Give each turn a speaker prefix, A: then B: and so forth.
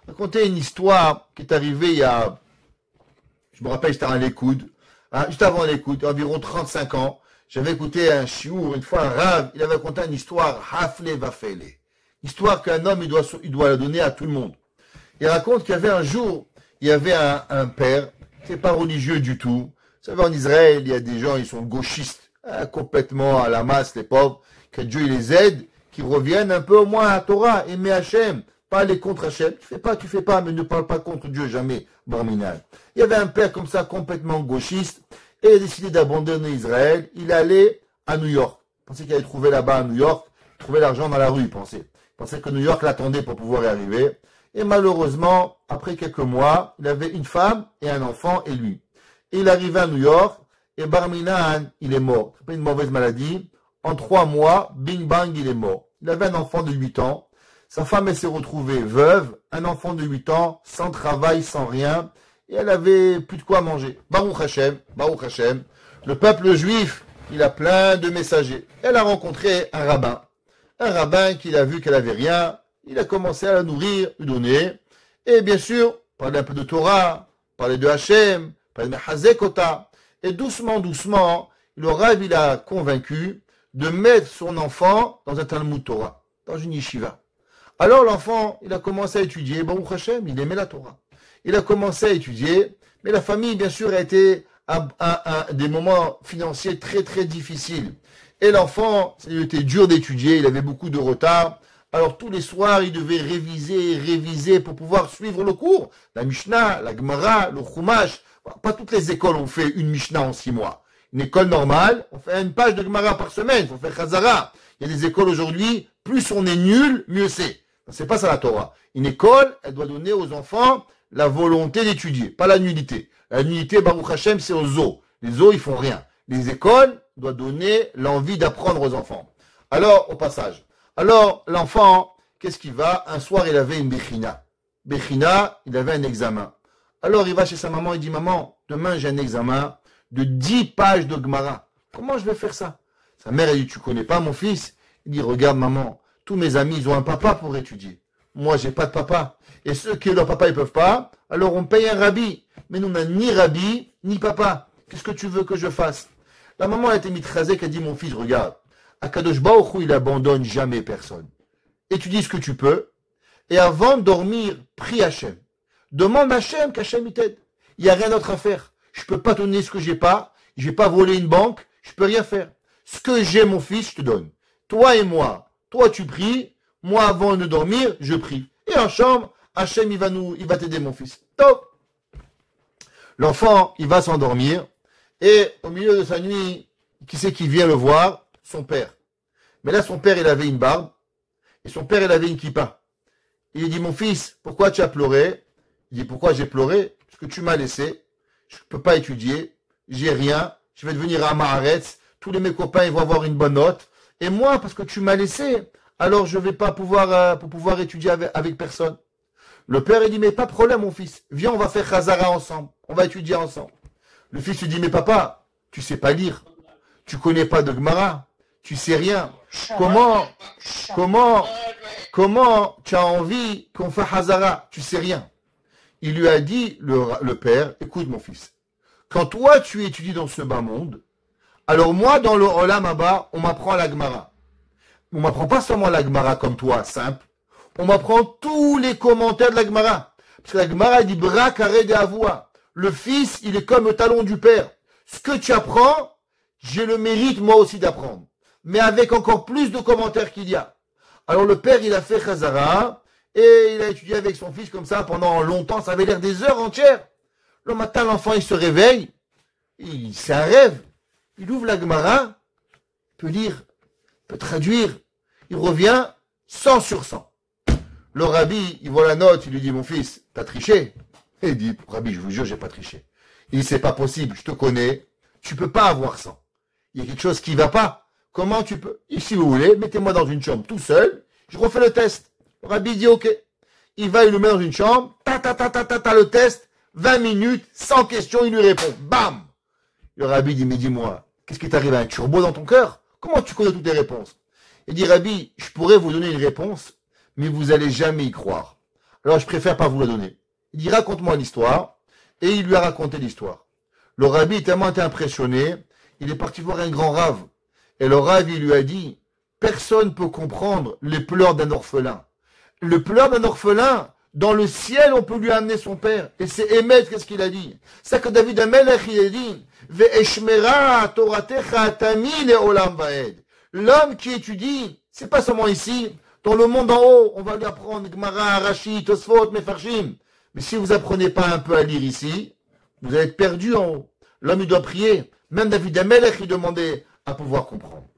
A: raconter une histoire qui est arrivée il y a, je me rappelle, j'étais à l'écoute, hein, juste avant l'écoute, environ 35 ans. J'avais écouté un chiour, une fois un rave, il avait raconté une histoire, Hafle Vafele. Histoire qu'un homme, il doit la donner à tout le monde. Il raconte qu'il y avait un jour, il y avait un père, qui n'est pas religieux du tout. Vous savez, en Israël, il y a des gens, ils sont gauchistes, hein, complètement à la masse, les pauvres, que Dieu il les aide, qu'ils reviennent un peu au moins à la Torah, aimer Hachem, pas aller contre Hachem. Tu fais pas, mais ne parle pas contre Dieu, jamais, Barminal. Il y avait un père comme ça, complètement gauchiste, et il a décidé d'abandonner Israël. Il allait à New York. Il pensait qu'il allait trouver là-bas à New York, trouver l'argent dans la rue, il pensait. Il pensait que New York l'attendait pour pouvoir y arriver. Et malheureusement, après quelques mois, il avait une femme et un enfant et lui. Et il arrivait à New York, et Barminan, il est mort. C'est pas une mauvaise maladie. En 3 mois, bing bang, il est mort. Il avait un enfant de 8 ans. Sa femme, elle s'est retrouvée veuve, un enfant de 8 ans, sans travail, sans rien. Et elle avait plus de quoi manger. Baruch Hashem, Baruch Hashem. Le peuple juif, il a plein de messagers. Elle a rencontré un rabbin. Un rabbin qu'il a vu qu'elle avait rien. Il a commencé à la nourrir, lui donner. Et bien sûr, parler un peu de Torah, parler de Hashem, parler de Hazekota. Et doucement, doucement, le Rav, il a convaincu de mettre son enfant dans un Talmud Torah, dans une yeshiva. Alors l'enfant, il a commencé à étudier. Baruch Hashem, il aimait la Torah. Il a commencé à étudier, mais la famille, bien sûr, a été à des moments financiers très, très difficiles. Et l'enfant, il était dur d'étudier, il avait beaucoup de retard. Alors tous les soirs, il devait réviser pour pouvoir suivre le cours. La Mishnah, la Gemara, le Chumash. Pas toutes les écoles ont fait une Mishnah en 6 mois. Une école normale, on fait une page de Gemara par semaine, on fait Chazara. Il y a des écoles aujourd'hui, plus on est nul, mieux c'est. C'est pas ça la Torah. Une école, elle doit donner aux enfants la volonté d'étudier, pas la nullité. La nullité, Baruch Hashem, c'est aux os. Les os, ils font rien. Les écoles doivent donner l'envie d'apprendre aux enfants. Alors, au passage. Alors, l'enfant, qu'est-ce qu'il va? Un soir, il avait une Bechina. Bechina, il avait un examen. Alors, il va chez sa maman, il dit, maman, demain, j'ai un examen de 10 pages de Gemara. Comment je vais faire ça? Sa mère, elle dit, tu connais pas mon fils? Il dit, regarde, maman, tous mes amis, ils ont un papa pour étudier. Moi, j'ai pas de papa. Et ceux qui ont leur papa, ils peuvent pas. Alors, on paye un rabbi. Mais nous, on n'a ni rabbi, ni papa. Qu'est-ce que tu veux que je fasse? La maman a été mitrasée, qui a dit, mon fils, regarde. Akadosh Baruch Hu, il abandonne jamais personne. Étudie ce que tu peux. Et avant de dormir, prie Hachem. Demande à Hachem qu'Hachem t'aide. Il n'y a rien d'autre à faire. Je peux pas te donner ce que j'ai pas. Je vais pas voler une banque. Je peux rien faire. Ce que j'ai, mon fils, je te donne. Toi et moi. Toi, tu pries. Moi, avant de dormir, je prie. Et en chambre, Hachem, il va t'aider, mon fils. Top. L'enfant, il va s'endormir. Et au milieu de sa nuit, qui c'est qui vient le voir? Son père. Mais là, son père, il avait une barbe. Et son père, il avait une kippa. Il dit, mon fils, pourquoi tu as pleuré? Il dit, pourquoi j'ai pleuré? Parce que tu m'as laissé. Je ne peux pas étudier. J'ai rien. Je vais devenir un Maharetz. Tous mes copains, ils vont avoir une bonne note. Et moi, parce que tu m'as laissé, alors je ne vais pas pouvoir étudier avec personne. Le père, il dit, mais pas de problème, mon fils. Viens, on va faire Chazara ensemble. On va étudier ensemble. Le fils lui dit, mais papa, tu sais pas lire. Tu connais pas de Gemara. Tu sais rien. Comment tu as envie qu'on fasse Hazara? Tu sais rien. Il lui a dit, le père, écoute mon fils, quand toi tu étudies dans ce bas monde, alors moi dans le Olam Haba, on m'apprend la Gemara. On m'apprend pas seulement la Gemara comme toi, simple. On m'apprend tous les commentaires de la Gemara. Parce que la Gemara dit, Bra Karé de Avoua. Le fils, il est comme le talon du père. Ce que tu apprends, j'ai le mérite moi aussi d'apprendre. Mais avec encore plus de commentaires qu'il y a. Alors le père, il a fait Chazara, et il a étudié avec son fils comme ça pendant longtemps, ça avait l'air des heures entières. Le matin, l'enfant, il se réveille, c'est un rêve. Il ouvre la Gemara, il peut lire, il peut traduire, il revient 100 sur 100. Le rabbi, il voit la note, il lui dit, mon fils, t'as triché? Et il dit, rabbi, je vous jure, j'ai pas triché. Il dit, c'est pas possible, je te connais, tu peux pas avoir 100. Il y a quelque chose qui va pas. Comment tu peux? Et si vous voulez, mettez-moi dans une chambre tout seul, je refais le test. Le rabbi dit ok. Il va, il le met dans une chambre, le test, 20 minutes, sans question, il lui répond. Bam! Le rabbi dit, mais dis-moi, qu'est-ce qui t'arrive à un turbo dans ton cœur? Comment tu connais toutes les réponses? Il dit, rabbi, je pourrais vous donner une réponse, mais vous allez jamais y croire. Alors je préfère pas vous la donner. Il dit raconte-moi l'histoire. Et il lui a raconté l'histoire. Le rabbi tellement été impressionné, il est parti voir un grand rave. Et le rave, il lui a dit, personne ne peut comprendre les pleurs d'un orphelin. Le pleur d'un orphelin, dans le ciel, on peut lui amener son père. Et c'est Emet, qu'est-ce qu'il a dit? C'est que David Amelech, il a dit, Ve'eshmera toratecha tamid le'olam va'ed. L'homme qui étudie, c'est pas seulement ici, dans le monde en haut, on va lui apprendre Gemara, Rashi, Tosfot, Mefarshim. Mais si vous apprenez pas un peu à lire ici, vous allez être perdu en haut. L'homme, il doit prier. Même David Amelech, il demandait à pouvoir comprendre.